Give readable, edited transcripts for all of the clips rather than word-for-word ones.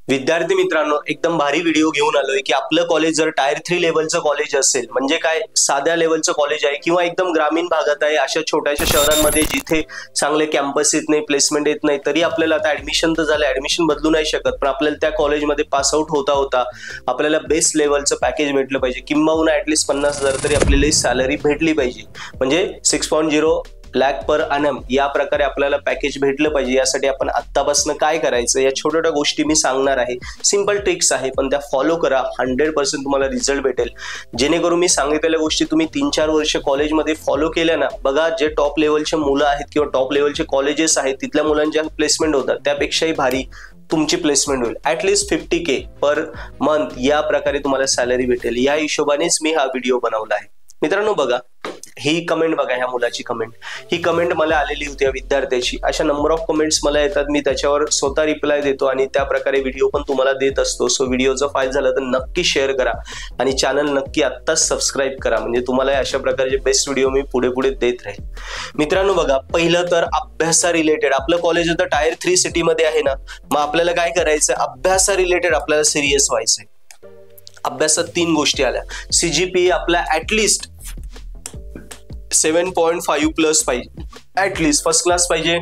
विद्यार्थी मित्रांनो, एकदम भारी व्हिडिओ घेऊन आलोय की आपलं कॉलेज जर टायर 3 लेवलचं कॉलेज असेल, म्हणजे काय साध्या लेवलचं कॉलेज आहे किंवा एकदम ग्रामीण भागात आहे, अशा छोट्याशा शहरांमध्ये जिथे चांगले कॅम्पस येत नाही, प्लेसमेंट येत नाही, तरी आपल्याला आता ऍडमिशन तर झालं, ऍडमिशन बदलू नाही शकत, पण आपल्याला त्या कॉलेजमध्ये पास आउट होता आपल्याला बेस्ट लेवलचं पॅकेज भेटलं पाहिजे, किंबहुना ऍटलीस्ट 50,000 तरी आपल्याला सॅलरी भेटली पाहिजे, म्हणजे 6.0 लाख पर annum या प्रकारे आपल्याला पॅकेज भेटलं पाहिजे। यासाठी आपण आत्तापासून काय करायचं या छोट्या छोट्या गोष्टी मी सांगणार आहे, सिंपल ट्रिक्स आहे, पण त्या फॉलो करा, 100% तुम्हाला रिझल्ट भेटेल। जेणेकरून मी सांगितलेल्या गोष्टी तुम्ही 3-4 वर्ष कॉलेजमध्ये फॉलो केल्या ना, बघा जे टॉप लेवलचे मुलं आहेत किंवा टॉप लेवलचे कॉलेजेस आहेत तिथल्या मुलांच्या प्लेसमेंट होतात त्यापेक्षाही भारी तुमची प्लेसमेंट होईल, ऍटलीस्ट 50K पर मंथ या प्रकारे तुम्हाला सॅलरी भेटेल। या हिशोबानेच मी हा व्हिडिओ बनवला आहे। मित्रांनो बघा, ही कमेंट बघा, ह्या मुलाची कमेंट, ही कमेंट मला आलेली होती या विद्यार्थ्याची। अशा नंबर ऑफ कमेंट्स मला येतात, मी त्याच्यावर स्वतः रिप्लाय देतो आणि त्या प्रकारे व्हिडिओ पण तुम्हाला देत असतो। सो व्हिडिओचा फायदा झाला तर नक्की शेअर करा आणि चॅनल नक्की आत्ताच सबस्क्राईब करा, म्हणजे तुम्हाला अशा प्रकारचे बेस्ट व्हिडिओ मी पुढे पुढे देत राहील। मित्रांनो बघा, पहिलं तर अभ्यासा रिलेटेड, आपलं कॉलेज आता टायर 3 सिटीमध्ये आहे ना, मग आपल्याला काय करायचं, अभ्यासा रिलेटेड आपल्याला सिरियस व्हायचंय। अभ्यासात 3 गोष्टी आल्या, CGPA आपला ऍटलीस्ट 7.5 प्लस पाहिजे, ऍटलीस्ट फर्स्ट क्लास पाहिजे,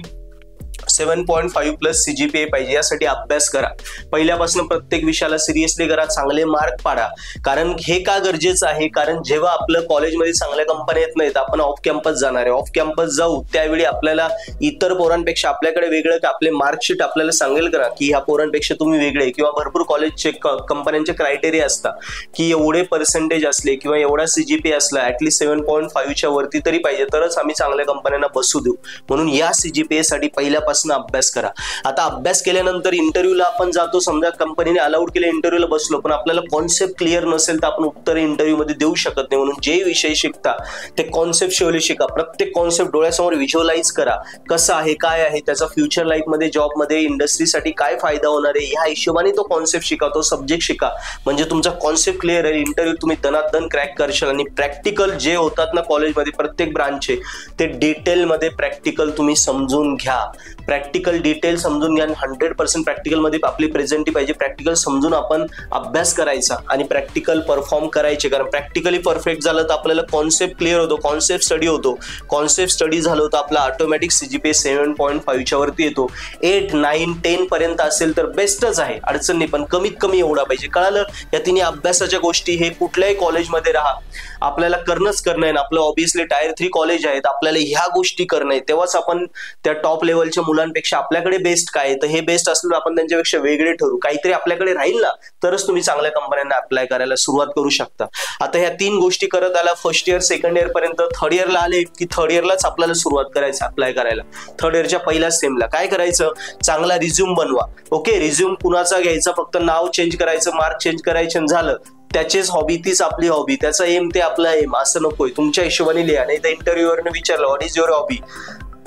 7.5 प्लस CGPA पाहिजे। यासाठी अभ्यास करा, पहिल्यापासून प्रत्येक विषयाला सिरियसली करा, चांगले मार्क पाडा। कारण हे का गरजेचं आहे, कारण जेव्हा आपलं कॉलेजमध्ये चांगल्या कंपन्या येत नाहीत, आपण ऑफ कॅम्पस जाणार आहे, ऑफ कॅम्पस जाऊ त्यावेळी आपल्याला इतर पोरांपेक्षा आपल्याकडे वेगळं का, आपले मार्कशीट आपल्याला सांगेल करा की ह्या पोरांपेक्षा तुम्ही वेगळे, किंवा भरपूर कॉलेजचे कंपन्यांचे क्रायटेरिया असतात की एवढे पर्सेंटेज असले किंवा एवढा CGPA असला, ऍटलीस्ट 7.5च्या वरती तरी पाहिजे, तरच आम्ही चांगल्या कंपन्यांना बसू देऊ। म्हणून या CGPA साठी पहिल्यापासून अभ्यास करा। आता अभ्यास केल्यानंतर इंटरव्ह्यूला आपण जातो, समजा कंपनीने अलाउड केले, इंटरव्ह्यूला बसलो, पण आपल्याला कॉन्सेप्ट क्लिअर नसेल तर आपण उत्तर इंटरव्ह्यू मध्ये देऊ शकत नाही। म्हणून जे विषय शिकता ते कॉन्सेप्च्युअली शिका, प्रत्येक कॉन्सेप्ट डोळ्यासमोर व्हिज्युअलाइज करा, कसं आहे, काय आहे, त्याचा फ्युचर लाईफ मध्ये, जॉब मध्ये, इंडस्ट्रीसाठी काय फायदा होणार आहे, ह्या हिशोबाने तो कॉन्सेप्ट शिका, तो सब्जेक्ट शिका, म्हणजे तुमचा कॉन्सेप्ट क्लिअर आहे, इंटरव्ह्यू तुम्ही दनादन क्रॅक करशाल। आणि प्रॅक्टिकल जे होतात ना कॉलेजमध्ये प्रत्येक ब्रांचचे, ते डिटेलमध्ये प्रॅक्टिकल तुम्ही समजून घ्या, प्रॅक्टिकल डिटेल समजून घ्या, 100% प्रॅक्टिकल मध्ये आपली प्रेझेंटी पाहिजे, प्रॅक्टिकल समजून आपण अभ्यास करायचा आणि प्रॅक्टिकल परफॉर्म करायचे। कारण प्रॅक्टिकली परफेक्ट झालं तर आपल्याला कॉन्सेप्ट क्लिअर होतो, कॉन्सेप्ट स्टडी होतो, कॉन्सेप्ट स्टडी झालं तर आपला ऑटोमॅटिक CGPA 7.5च्या वरती येतो। 8, 9, 10 पर्यंत असेल तर बेस्टच आहे, अडचण नाही, पण कमीत कमी एवढा पाहिजे। कळालं? या तिन्ही अभ्यासाच्या गोष्टी हे कुठल्याही कॉलेजमध्ये राहा, आपल्याला करणंच करणं आहे। आपलं ऑब्व्हियसली टायर 3 कॉलेज आहेत, आपल्याला ह्या गोष्टी करणं आहे, तेव्हाच आपण त्या टॉप लेवलच्या मुलांपेक्षा आपल्याकडे बेस्ट काय आहे, तर हे बेस्ट असलं तर आपण त्यांच्यापेक्षा वेगळे ठरू, काहीतरी आपल्याकडे राहील ना, तरच तुम्ही चांगल्या कंपन्यांना अप्लाय करायला सुरुवात करू शकता। आता ह्या 3 गोष्टी करत आला, फर्स्ट इयर, सेकंड इयर पर्यंत, थर्ड इयरला आले की थर्ड इयरलाच आपल्याला सुरुवात करायचं अप्लाय करायला। थर्ड इयरच्या पहिल्या सेमला काय करायचं, चांगला रिझ्यूम बनवा। ओके, रिझ्यूम कुणाचा घ्यायचा, फक्त नाव चेंज करायचं, मार्क चेंज करायचे झालं, त्याचेच हॉबी तीच आपली हॉबी, त्याचा एम ते आपला एम, असं नकोय, तुमच्या हिशोबाने लिहा। नाही तर इंटरव्ह्यूवरनं विचारलं व्हॉट इज युअर हॉबी,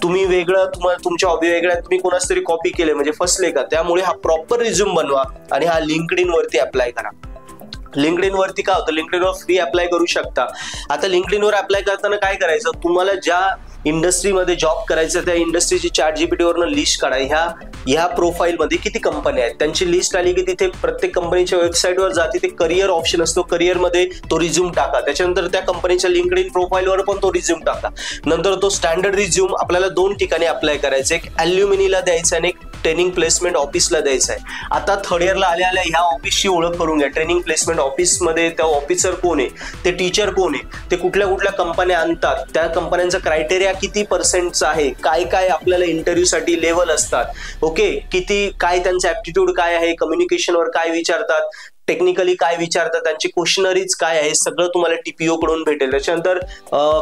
तुम्ही वेगळं, तुम्हाला तुमच्या हॉबी वेगळ्या, तुम्ही कोणाच तरी कॉपी केले म्हणजे फसले का। त्यामुळे हा प्रॉपर रिझ्यूम बनवा आणि हा लिंक्डइन वरती अप्लाय करा। लिंक्डइन वरती काय होतं, लिंक्डइन वर फ्री अप्लाय करू शकता। आता लिंक्डइन वर अप्लाय करताना काय करायचं, तुम्हाला ज्या इंडस्ट्रीमध्ये जॉब करायचं त्या इंडस्ट्रीची ChatGPT वरनं लिस्ट काढा, ह्या प्रोफाईल मध्ये किती कंपन्या आहेत, त्यांची लिस्ट आली की तिथे प्रत्येक कंपनीच्या वेबसाईटवर जा, तिथे करिअर ऑप्शन असतो, करिअर मध्ये तो रिझ्यूम टाका, त्याच्यानंतर त्या कंपनीच्या लिंक्डइन प्रोफाईलवर पण तो रिझ्यूम टाका। नंतर तो स्टँडर्ड रिझ्यूम आपल्याला 2 ठिकाणी अप्लाय करायचा, एक ॲल्युमिनीला द्यायचा आणि एक ट्रेनिंग प्लेसमेंट ऑफिसला द्यायचा आहे। आता थर्ड इयरला आल्या आल्या ह्या ऑफिसची ओळख करून घ्या, ट्रेनिंग प्लेसमेंट ऑफिसमध्ये त्या ऑफिसर कोण आहे, ते टीचर कोण आहे, ते कुठल्या कुठल्या कंपन्या आणतात, त्या कंपन्यांचा क्रायटेरिया किती पर्सेंटचा आहे, काय काय आपल्याला इंटरव्ह्यूसाठी लेवल असतात, ओके, किती काय त्यांचं ऍप्टिट्यूड काय आहे, कम्युनिकेशनवर काय विचारतात, टेक्निकली काय विचारतात, त्यांची क्वेश्चनरीज काय आहे, सगळं तुम्हाला TPO कडून भेटेल। त्याच्यानंतर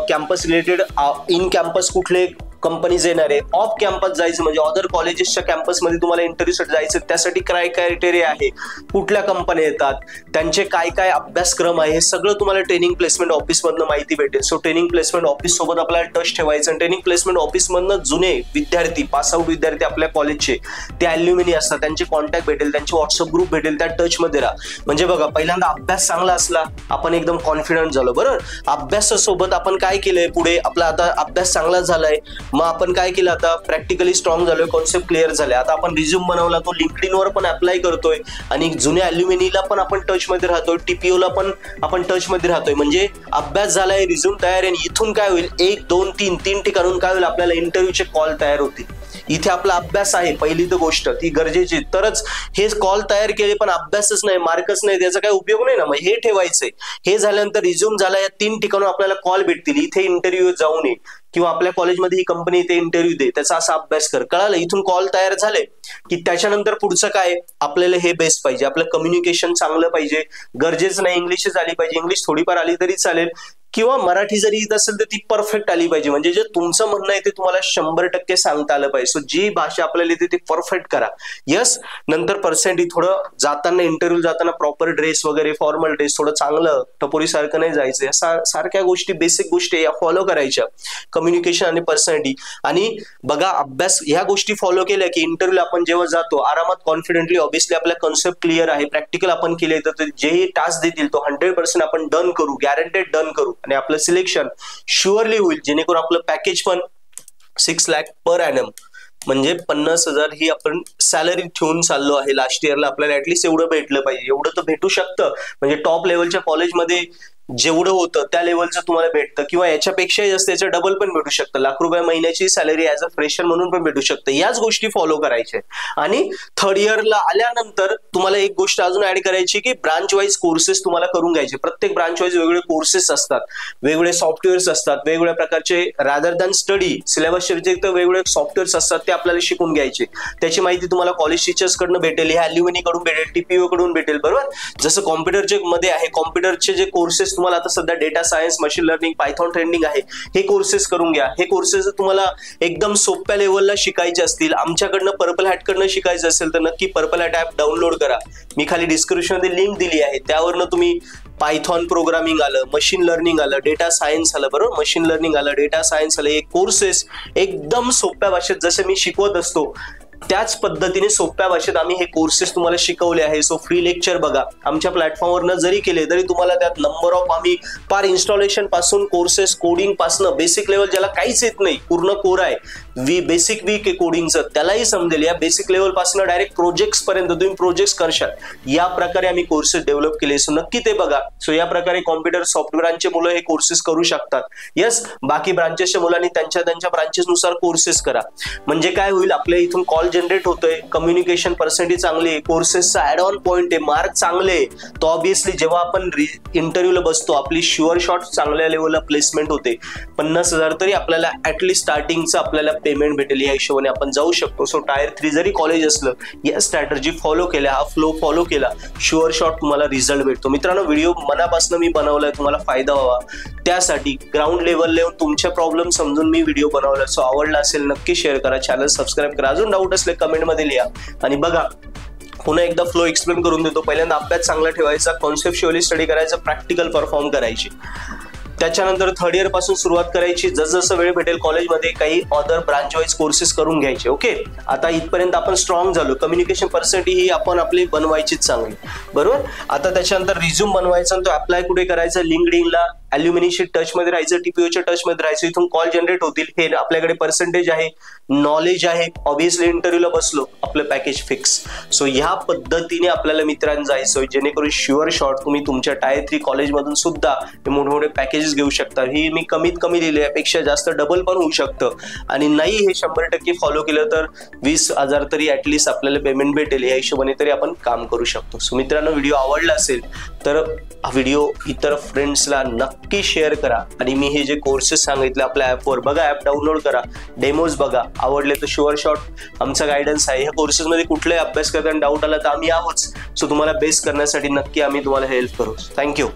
कॅम्पस रिलेटेड, इन कॅम्पस कुठले कंपनीज येणार आहे, ऑफ कॅम्पस जायचं म्हणजे अदर कॉलेजेसच्या कॅम्पसमध्ये तुम्हाला इंटरव्ह्यूसाठी जायचं, त्यासाठी काय क्रायटेरिया आहे, कुठल्या कंपन्या येतात, त्यांचे काय काय अभ्यासक्रम आहे, हे सगळं तुम्हाला ट्रेनिंग प्लेसमेंट ऑफिसमधनं माहिती भेटेल। सो ट्रेनिंग प्लेसमेंट ऑफिस सोबत आपल्याला टच ठेवायचं आणि ट्रेनिंग प्लेसमेंट ऑफिसमधनं जुने विद्यार्थी, पासआउट विद्यार्थी आपल्या कॉलेजचे, ते ॲल्युमिनी असतात, त्यांचे कॉन्टॅक्ट भेटेल, त्यांचे व्हॉट्सअप ग्रुप भेटेल, त्या टचमध्ये राहा। म्हणजे बघा, पहिल्यांदा अभ्यास चांगला असला, आपण एकदम कॉन्फिडंट झालो, बरोबर। अभ्यासासोबत आपण काय केलंय पुढे, आपला आता अभ्यास चांगला झालाय, मग आपण काय केलं, आता प्रॅक्टिकली स्ट्रॉंग झालोय, कॉन्सेप्ट क्लिअर झाले. आता आपण रिझ्यूम बनवला, तो लिंक्डइनवर पण अप्लाय करतोय आणि जुन्या अल्युमिनीला पण आपण टच मध्ये राहतोय, टीपीओला पण आपण टच मध्ये राहतोय. म्हणजे अभ्यास झालाय, रिझ्यूम तयार आहे. इथून काय होईल, 1 2 3 ठिकाणून काय होईल, आपल्याला इंटरव्ह्यूचे कॉल तयार होतील. इथे आपला अभ्यास आहे, पहिली तर गोष्ट ती गरजेची, तरच हे कॉल तयार केले पण अभ्यासच नाही, मार्कच नाही, त्याचा काही उपयोग नाही ना. मग हे ठेवायचंय. हे झाल्यानंतर रिझ्यूम झाला, या 3 ठिकाणून आपल्याला कॉल भेटतील. इथे इंटरव्ह्यू जाऊ नये किंवा आपल्या कॉलेजमध्ये ही कंपनी इथे इंटरव्ह्यू दे, त्याचा असा अभ्यास कर. कळालं? इथून कॉल तयार झाले की त्याच्यानंतर पुढचं काय, आपल्याला हे बेस्ट पाहिजे, आपलं कम्युनिकेशन चांगलं पाहिजे. गरजेचं नाही इंग्लिशच आली पाहिजे, इंग्लिश थोडीफार आली तरी चालेल, किंवा मराठी जरी येत असेल तर ती परफेक्ट आली पाहिजे. म्हणजे जे तुमचं म्हणणं आहे ते तुम्हाला 100% सांगता आलं पाहिजे. सो जी भाषा आपल्याला येते ती परफेक्ट करा. यस. नंतर पर्सेंटेज थोडं जाताना, इंटरव्ह्यू जाताना प्रॉपर ड्रेस वगैरे, फॉर्मल ड्रेस, थोडं चांगलं टपोरी सारखं नाही जायचं. सारख्या गोष्टी, बेसिक गोष्टी या फॉलो करायच्या, कम्युनिकेशन आणि पर्सनॅलिटी. आणि बघा, अभ्यास ह्या गोष्टी फॉलो केल्या की इंटरव्ह्यूला आपण जेव्हा जातो आरामात, कॉन्फिडेंटली, ऑब्व्हियसली आपला कॉन्सेप्ट क्लिअर आहे, प्रॅक्टिकल आपण केले, तर जेही टास्क देतील तो 100% आपण डन करू, गॅरंटेड डन करू आणि आपलं सिलेक्शन शुअरली होईल. जेणेकरून आपलं पॅकेज पण 6 लाख पर ॲनम, म्हणजे 50,000 ही आपण सॅलरी ठेवून चाललो आहे. लास्ट इयरला आपल्याला ऍटलीस्ट एवढं भेटलं पाहिजे. एवढं तर भेटू शकतं, म्हणजे टॉप लेवलच्या कॉलेजमध्ये जेवढं होतं त्या लेवलचं तुम्हाला भेटतं, किंवा याच्यापेक्षाही जास्त, याचं डबल पण भेटू शकतं. ₹1,00,000 महिन्याची सॅलरी ऍज अ फ्रेशर म्हणून पण भेटू शकतं. याच गोष्टी फॉलो करायच्या. आणि 3rd इयरला आल्यानंतर तुम्हाला एक गोष्ट अजून ऍड करायची की ब्रांच वाईज कोर्सेस तुम्हाला करून घ्यायचे. प्रत्येक ब्रांच वाईज वेगवेगळे कोर्सेस असतात, वेगवेगळे सॉफ्टवेअर्स असतात, वेगवेगळ्या प्रकारचे, रादर दॅन स्टडी सिलेबसचे व्यतिरिक्त वेगवेगळे सॉफ्टवेअर्स असतात, ते आपल्याला शिकून घ्यायचे. त्याची माहिती तुम्हाला कॉलेज टीचर्स कडून भेटेल, ह्या अल्युमिनी कडून भेटेल, टीपीओ कडून भेटेल. बरोबर? जसं कॉम्प्युटरचे मध्ये आहे, कॉम्प्युटरचे जे कोर्सेस तुम्हाला आता सध्या data science, machine learning, Python trending आहे, हे कोर्सेस करून घ्या. हे कोर्सेस तुम्हाला एकदम सोप्या लेवलला शिकायचे असतील, आमच्याकडनं पर्पल हॅट कडनं शिकायचं असेल तर नक्की पर्पल हॅट ऍप डाउनलोड करा. मी खाली डिस्क्रिप्शन मध्ये लिंक दिली आहे, त्यावरनं तुम्ही पायथॉन प्रोग्रामिंग आलं, मशीन लर्निंग आलं, डेटा सायन्स आलं, बरोबर, मशीन लर्निंग आलं, डेटा सायन्स आलं, हे कोर्सेस एकदम सोप्या भाषेत जसे मी शिकवत असतो त्याच पद्धतीने सोप्या भाषेत आम्ही हे कोर्सेस तुम्हाला शिकवले आहे. सो फ्री लेक्चर बघा, आमच्या प्लॅटफॉर्मवरनं जरी केले तरी तुम्हाला त्यात नंबर ऑफ, आम्ही पार इन्स्टॉलेशन पासून, कोर्सेस कोडिंग पासून, बेसिक लेवल ज्याला काहीच येत नाही, पूर्ण कोर आहे, बेसिक वीक आहे कोडिंगचं, त्यालाही समजेल. या बेसिक लेवल पासून डायरेक्ट प्रोजेक्ट्स पर्यंत तुम्ही प्रोजेक्ट्स करशाल, या प्रकारे आम्ही कोर्सेस डेव्हलप केले. सो नक्की ते बघा. सो या प्रकारे कॉम्प्युटर सॉफ्टवेअरचे मुलं हे कोर्सेस करू शकतात. यस. बाकी ब्रांचेसच्या मुलांनी त्यांच्या ब्रांचेसनुसार कोर्सेस करा. म्हणजे काय होईल, आपल्या इथून कॉल जनरेट होतोय, कम्युनिकेशन पर्सेंटेज चांगली आहे, कोर्सेसचा ऍड ऑन पॉइंट आहे, मार्क चांगले, तो ऑब्व्हियसली जेव्हा आपण इंटरव्ह्यूला बसतो आपली शुअर शॉट चांगल्या लेवलला प्लेसमेंट होते. 50,000 तरी आपल्याला ऍटलीस्ट स्टार्टिंगचं आपल्याला पेमेंट भेटेल, या हिशोबाने आपण जाऊ शकतो. सो टायर 3 जरी कॉलेज असलं, या स्ट्रॅटर्जी फॉलो केल्या, हा फ्लो फॉलो केला, शुअर शॉट तुम्हाला रिझल्ट भेटतो. मित्रांनो, व्हिडिओ मनापासून मी बनवलाय, तुम्हाला फायदा व्हावा त्यासाठी, ग्राउंड लेवलला येऊन तुमचे प्रॉब्लेम समजून मी व्हिडिओ बनवला. सो आवडला असेल नक्की शेअर करा, चॅनल सबस्क्राईब करा. अजून डाऊट असले कमेंट मध्ये लिहा. आणि बघा, पुन्हा एकदा फ्लो एक्सप्लेन करून देतो. पहिल्यांदा अभ्यास चांगला ठेवायचा, कॉन्सेप्च्युअली स्टडी करायचा, प्रॅक्टिकल परफॉर्म करायची. त्याच्यानंतर 3rd इयर पासून सुरुवात करायची. जसं वेळ भेटेल कॉलेजमध्ये काही अदर ब्रांच वाईज कोर्सेस करून घ्यायचे. ओके. आता इथपर्यंत आपण स्ट्रॉंग झालो, कम्युनिकेशन पर्सेंटेज ही आपण आपली बनवायचीच चांगली, बरोबर. आता त्याच्यानंतर रिझ्यूम बनवायचा, तो अप्लाय कुठे करायचा, लिंक्डइनला, अल्युमिनीशी टच मध्ये राहायचं, टीपीओच्या टच मध्ये राहायचं. इथून कॉल जनरेट होतील, हे आपल्याकडे पर्सेंटेज आहे, नॉलेज आहे, ऑब्व्हियसली इंटरव्ह्यूला बसलो, आपलं पॅकेज फिक्स. सो ह्या पद्धतीने आपल्याला मित्रांनो जायचं, जेणेकरून शुअर शॉट तुम्ही तुमच्या टायर 3 कॉलेजमधून सुद्धा मोठमोठे पॅकेजेस घेऊ शकता. ही मी कमीत कमी लिहिली, यापेक्षा जास्त डबल पण होऊ शकतं. आणि नाही हे 100% फॉलो केलं तर 20,000 तरी ऍटलीस्ट आपल्याला पेमेंट भेटेल, या हिशोबाने तरी आपण काम करू शकतो. सो मित्रांनो, व्हिडिओ आवडला असेल तर हा व्हिडिओ इतर फ्रेंड्सला नक्की शेअर करा. आणि मी हे जे कोर्सेस सांगितले आपल्या ऍपवर बघा, ऍप डाउनलोड करा, डेमोज बघा, आवडले तर शुअर शॉट आमचा गायडन्स आहे. ह्या कोर्सेसमध्ये कुठलाही अभ्यास करताना डाऊट आला तर आम्ही आहोत. सो तुम्हाला बेस्ट करण्यासाठी नक्की आम्ही तुम्हाला हेल्प करू. थँक्यू.